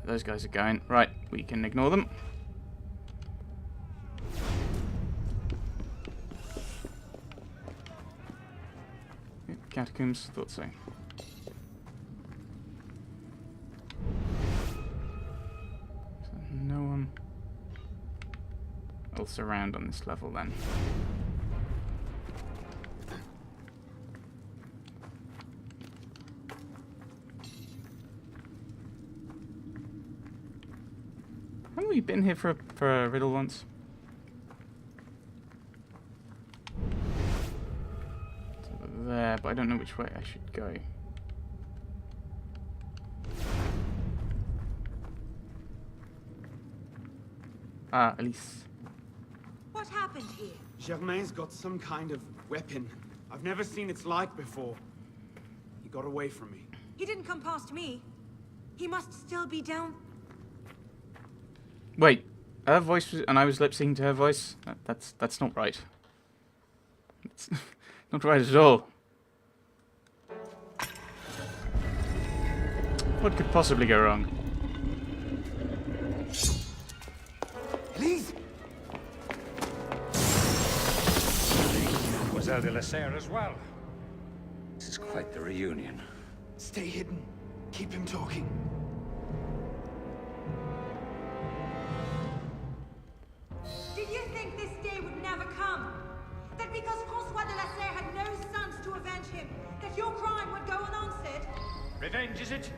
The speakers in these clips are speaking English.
those guys are going. Right, we can ignore them. Yep, catacombs, thought so. No one else around on this level then. Haven't we been here for a riddle once? It's over there, but I don't know which way I should go. Ah, Elise. What happened here? Germain's got some kind of weapon. I've never seen its like before. He got away from me. He didn't come past me. He must still be down. Wait, her voice was, and I was lip syncing to her voice? That's not right. It's not right at all. What could possibly go wrong? Please! Mademoiselle de la Serre as well. This is quite the reunion. Stay hidden. Keep him talking. Did you think this day would never come? That because François de la Serre had no sons to avenge him, that your crime would go unanswered? Revenge, is it?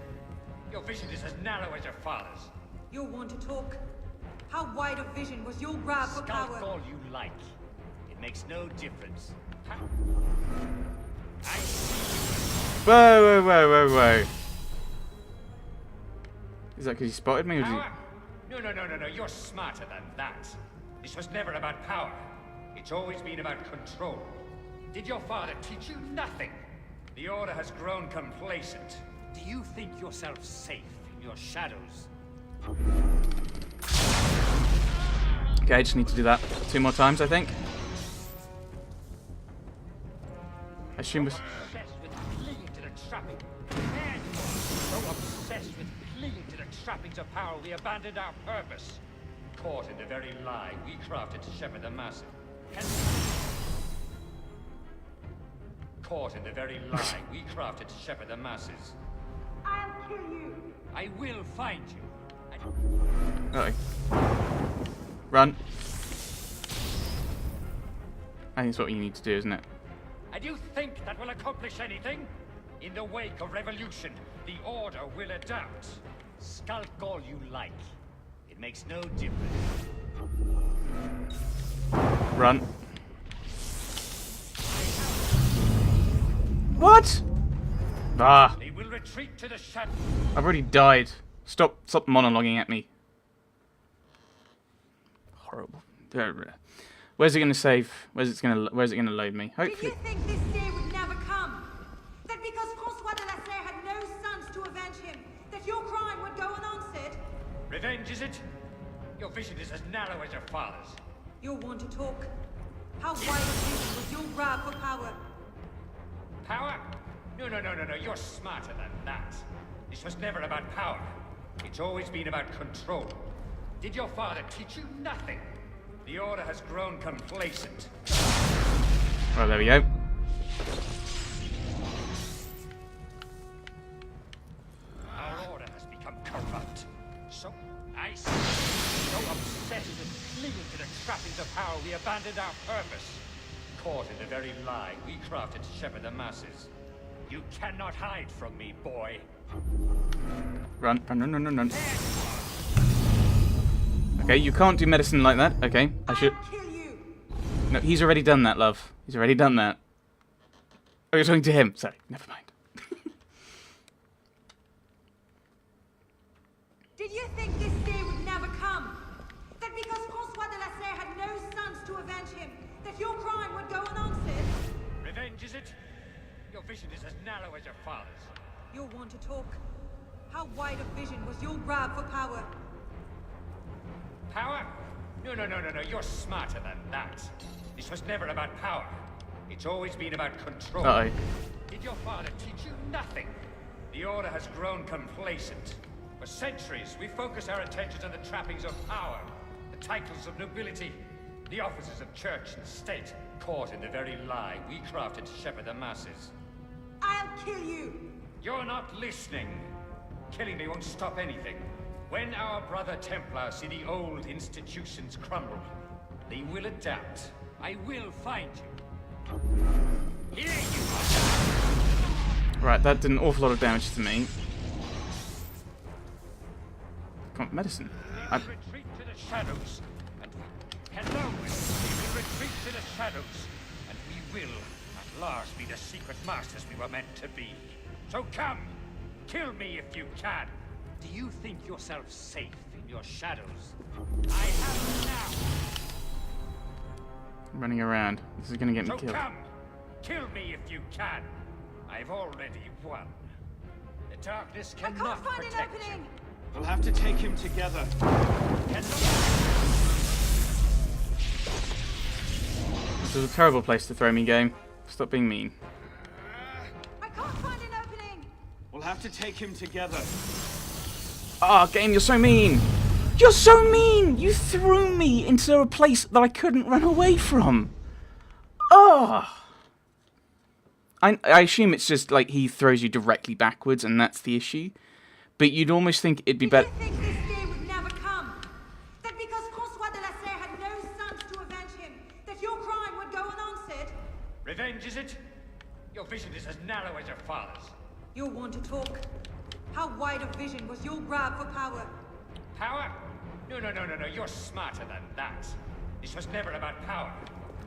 Your vision is as narrow as your father's. You'll want to talk. How wide of vision was your grab for Scout power? all you like. It makes no difference. Whoa. Is that because you spotted me, or did you... Power? No. You're smarter than that. This was never about power. It's always been about control. Did your father teach you nothing? The Order has grown complacent. Do you think yourself safe in your shadows? Okay, I just need to do that 2 more times, I think. I assume we're... Obsessed with clinging to the trapping. So obsessed with clinging to the trappings of power, we abandoned our purpose. Caught in the very lie we crafted to shepherd the masses. Caught in the very lie we crafted to shepherd the masses. I'll kill you. I will find you. Uh-oh. Run. I think it's what you need to do, isn't it? And you think that will accomplish anything? In the wake of revolution, the Order will adapt. Skulk all you like. It makes no difference. Run. What? Ah, They will retreat to the shadow. I've already died. Stop monologuing at me. Horrible. Where's it gonna save? Where's it gonna load me? Did Hopefully. you think this day would never come? That because François de la Serre had no sons to avenge him, that your crime would go unanswered? Revenge, is it? Your vision is as narrow as your father's. You'll want to talk. How wide of vision was your grab for power? Power? No. You're smarter than that. This was never about power. It's always been about control. Did your father teach you nothing? The Order has grown complacent. Well, there we go. Our Order has become corrupt. So obsessed with clinging to the trappings of power, we abandoned our purpose. Caught in the very lie we crafted to shepherd the masses. You cannot hide from me, boy. Run. Okay, you can't do medicine like that. Okay, I should... I'll kill you. No, he's already done that, love. He's already done that. Oh, you're talking to him. Sorry, never mind. Did you think this day would never come? That because François de la Serre had no sons to avenge him, that your crime would go unanswered? Revenge, is it? Your vision is as narrow as your father's. You'll want to talk. How wide of vision was your grab for power? Power? No. You're smarter than that. This was never about power. It's always been about control. Uh-oh. Did your father teach you nothing? The Order has grown complacent. For centuries, we focused our attentions on the trappings of power, the titles of nobility, the offices of church and state, caught in the very lie we crafted to shepherd the masses. I'll kill you! You're not listening. Killing me won't stop anything. When our brother Templars see the old institutions crumble, they will adapt. I will find you. Here you are! Right, that did an awful lot of damage to me. Come on, medicine. We will retreat to the shadows, and hello, we will retreat to the shadows, and we will, at last, be the secret masters we were meant to be. So come, kill me if you can. Do you think yourself safe in your shadows? I have you now. I'm running around. This is gonna get me So killed. come, kill me if you can. I've already won. The darkness I cannot can't find an protect opening! you. We'll have to take him together. This is a terrible place to throw me, game. Stop being mean. I can't find an opening! We'll have to take him together. Ah, game, you're so mean! You're so mean! You threw me into a place that I couldn't run away from. Ah! I assume it's just like he throws you directly backwards and that's the issue. But you'd almost think it'd be Did better. you think this day would never come? That because François de la Serre had no sons to avenge him, that your crime would go unanswered? Revenge, is it? Your vision is as narrow as your father's. You're one to talk. How wide a vision was your grab for power? Power? No, you're smarter than that. This was never about power.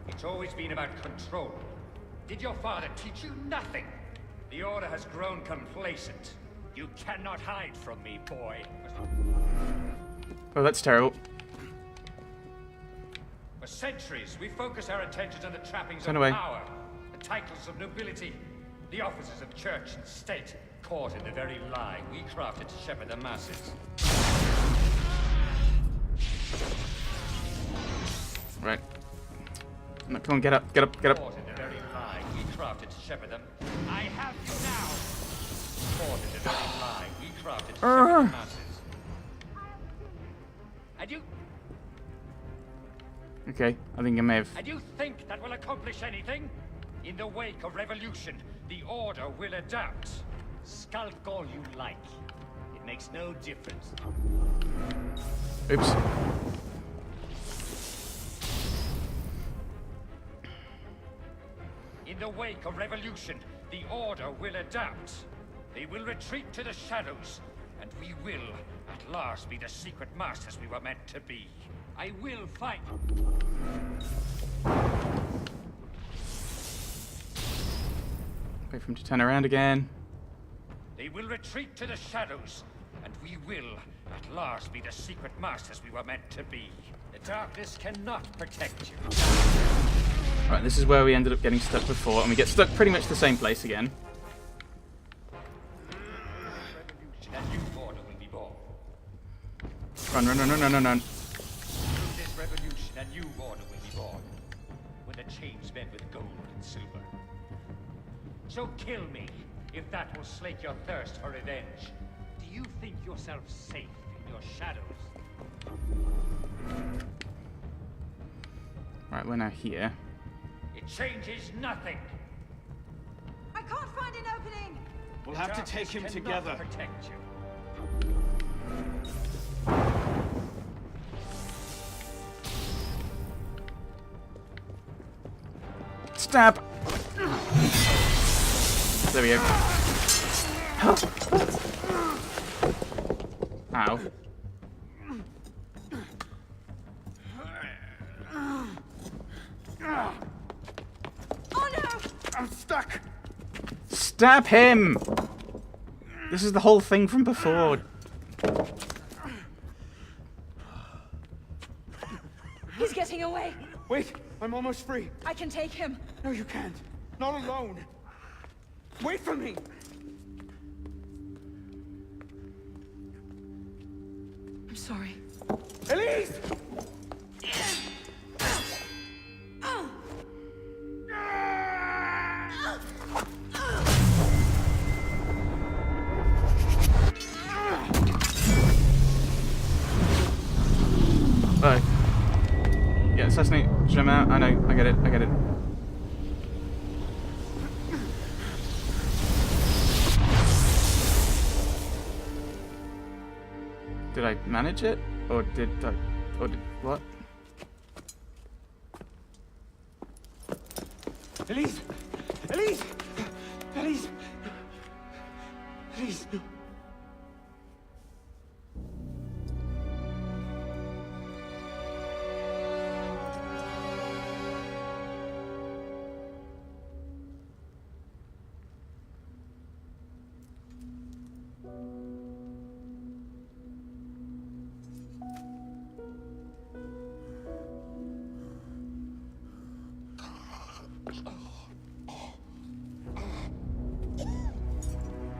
It's always been about control. Did your father teach you nothing? The Order has grown complacent. You cannot hide from me, boy. Oh, that's terrible. For centuries, we focused our attentions on the trappings Turn of away. power, the titles of nobility, the offices of church and state, caught in the very lie we crafted to shepherd the masses. Right. No, come on, get up, get up, get up. Caught in the very lie we crafted to shepherd them. I have you now. Caught in the very lie we crafted to shepherd the masses. And you think that will accomplish anything? In the wake of revolution, the Order will adapt. Skulk all you like. It makes no difference. Oops. In the wake of revolution, the Order will adapt. They will retreat to the shadows, and we will, at last, be the secret masters we were meant to be. I will fight. Wait for him to turn around again. They will retreat to the shadows, and we will, at last, be the secret masters we were meant to be. The darkness cannot protect you. Right, this is where we ended up getting stuck before, and we get stuck pretty much the same place again. Revolution, a new order will be born. Run, run, run, run, run, run, run. Through this revolution, a new order will be born. With the chains men with gold and silver. So kill me, if that will slake your thirst for revenge. Do you think yourself safe in your shadows? Right, we're now here. It changes nothing. I can't find an opening! We'll have to take him Darkness cannot together. protect you. Stab! There we go. Ow. Oh no! I'm stuck! Stab him! This is the whole thing from before. He's getting away! Wait, I'm almost free. I can take him. No, you can't. Not alone. Wait for me! I'm sorry. Elise! assassinate Germain. I know, I get it, I get it. Did I manage it? Or did what? Elise! Elise! Elise! Elise!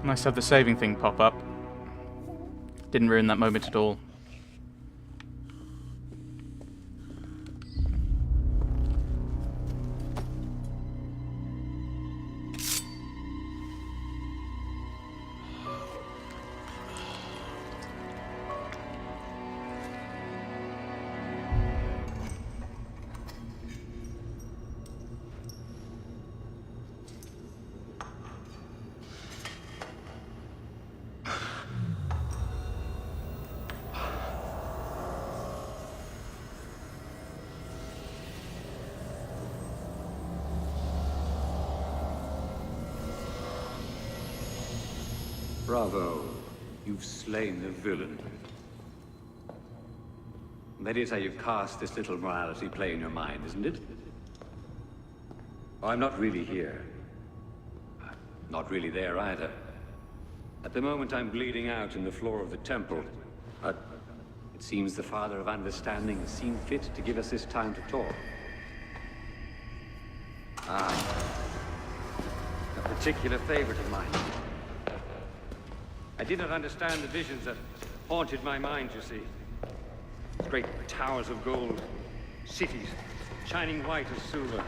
Nice to have the saving thing pop up. Didn't ruin that moment at all. Bravo. You've slain the villain. That is how you cast this little morality play in your mind, isn't it? Oh, I'm not really here. I'm not really there either. At the moment, I'm bleeding out in the floor of the temple. But it seems the Father of Understanding has seen fit to give us this time to talk. Ah. A particular favorite of mine. I did not understand the visions that haunted my mind, you see. Great towers of gold, cities shining white as silver.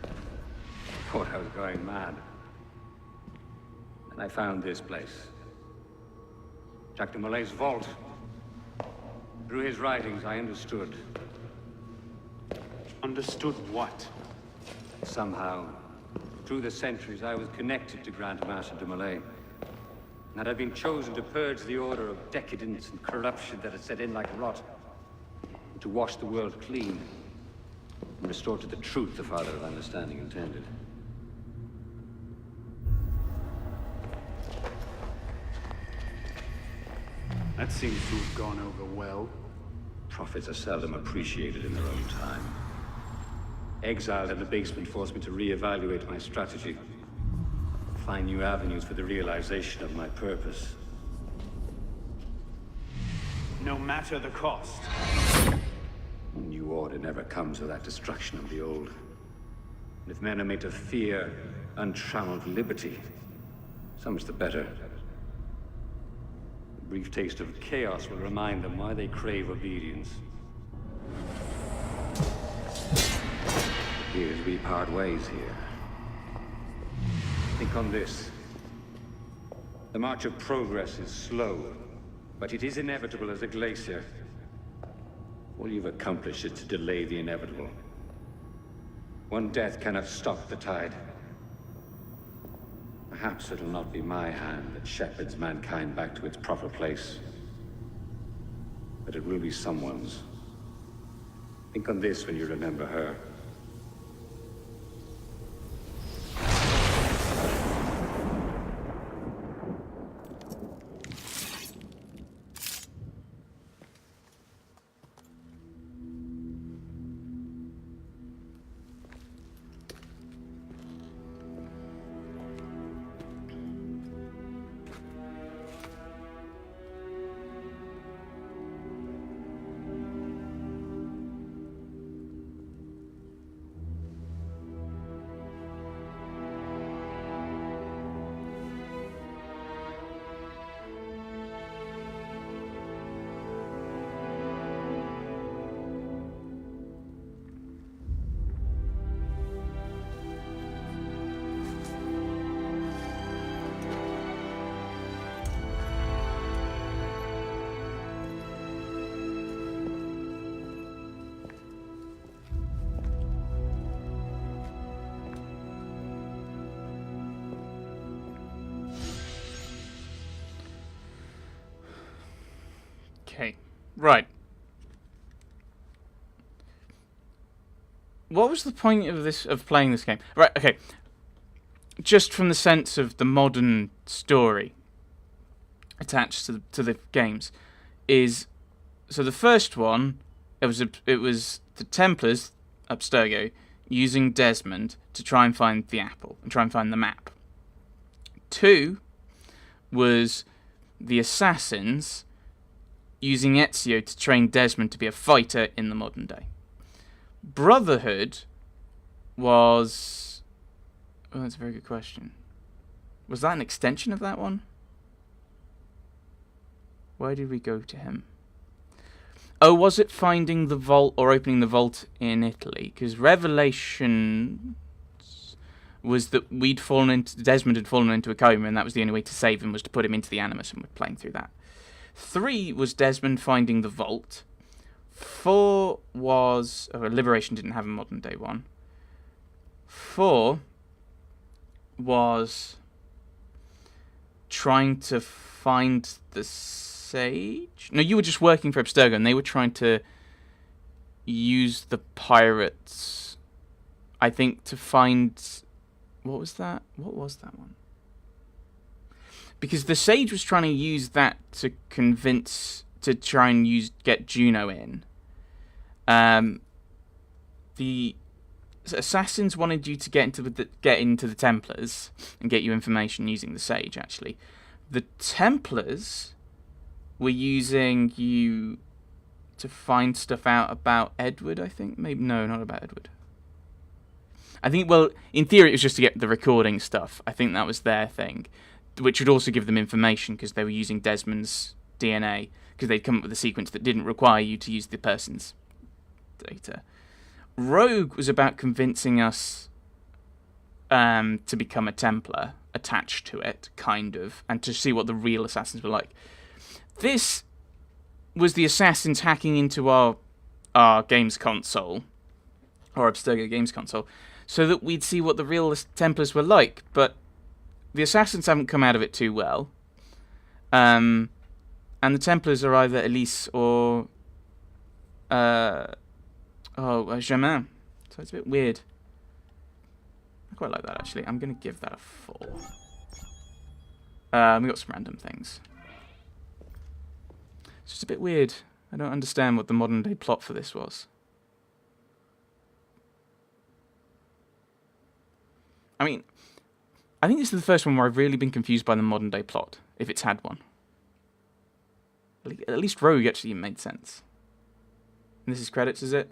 I thought I was going mad. And I found this place. Jacques de Molay's vault. Through his writings, I understood. Understood what? Somehow, through the centuries, I was connected to Grand Master de Molay. And I'd been chosen to purge the order of decadence and corruption that had set in like rot. And to wash the world clean. And restore to the truth the Father of Understanding intended. That seems to have gone over well. Prophets are seldom appreciated in their own time. Exiled in the basement forced me to reevaluate my strategy. Find new avenues for the realization of my purpose. No matter the cost. A new order never comes without destruction of the old. And if men are made to fear untrammeled liberty, so much the better. A brief taste of chaos will remind them why they crave obedience. Here's we part ways here. Think on this. The march of progress is slow, but it is inevitable as a glacier. All you've accomplished is to delay the inevitable. One death cannot stop the tide. Perhaps it'll not be my hand that shepherds mankind back to its proper place. But it will be someone's. Think on this when you remember her. Okay. Right. What was the point of playing this game? Right, okay. Just from the sense of the modern story attached to the games is, so the first one, it was the Templars, Abstergo, using Desmond to try and find the apple and try and find the map. 2 was the Assassins using Ezio to train Desmond to be a fighter in the modern day. Brotherhood was... Oh, that's a very good question. Was that an extension of that one? Why did we go to him? Oh, was it finding the vault or opening the vault in Italy? Because Revelation was that Desmond had fallen into a coma, and that was the only way to save him was to put him into the Animus, and we're playing through that. 3 was Desmond finding the vault. 4 was... Oh, Liberation didn't have a modern day one. 4 was trying to find the Sage? No, you were just working for Abstergo, and they were trying to use the pirates, I think, to find... What was that? What was that one? Because the Sage was trying to use that to try and get Juno in. The Assassins wanted you to get into the Templars and get you information using the Sage, actually. The Templars were using you to find stuff out about Edward, I think. Maybe no, not about Edward. I think, well, in theory, it was just to get the recording stuff. I think that was their thing, which would also give them information because they were using Desmond's DNA, because they'd come up with a sequence that didn't require you to use the person's data. Rogue was about convincing us to become a Templar, attached to it, kind of, and to see what the real assassins were like. This was the assassins hacking into our games console, or Abstergo games console, so that we'd see what the real Templars were like, but the assassins haven't come out of it too well. And the Templars are either Elise or Germain. So it's a bit weird. I quite like that, actually. I'm going to give that a 4. We got some random things. It's just a bit weird. I don't understand what the modern day plot for this was. I mean, I think this is the first one where I've really been confused by the modern day plot, if it's had one. At least Rogue actually made sense. And this is credits, is it?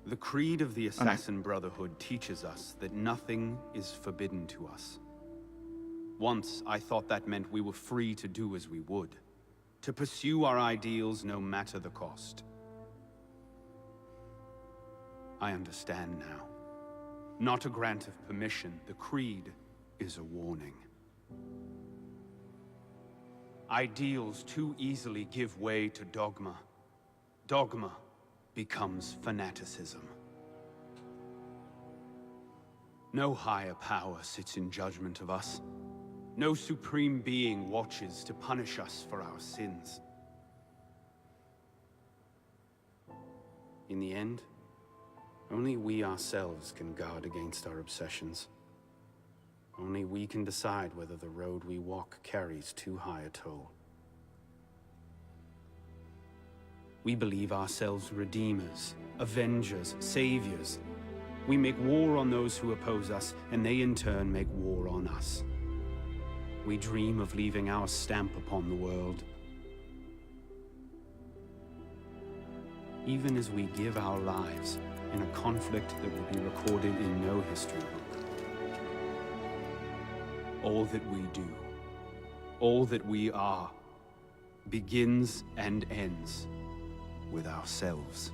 The creed of the Assassin Brotherhood teaches us that nothing is forbidden to us. Once, I thought that meant we were free to do as we would, to pursue our ideals no matter the cost. I understand now. Not a grant of permission, the creed is a warning. Ideals too easily give way to dogma. Dogma becomes fanaticism. No higher power sits in judgment of us. No supreme being watches to punish us for our sins. In the end, only we ourselves can guard against our obsessions. Only we can decide whether the road we walk carries too high a toll. We believe ourselves redeemers, avengers, saviors. We make war on those who oppose us, and they in turn make war on us. We dream of leaving our stamp upon the world. Even as we give our lives in a conflict that will be recorded in no history book. All that we do, all that we are, begins and ends with ourselves.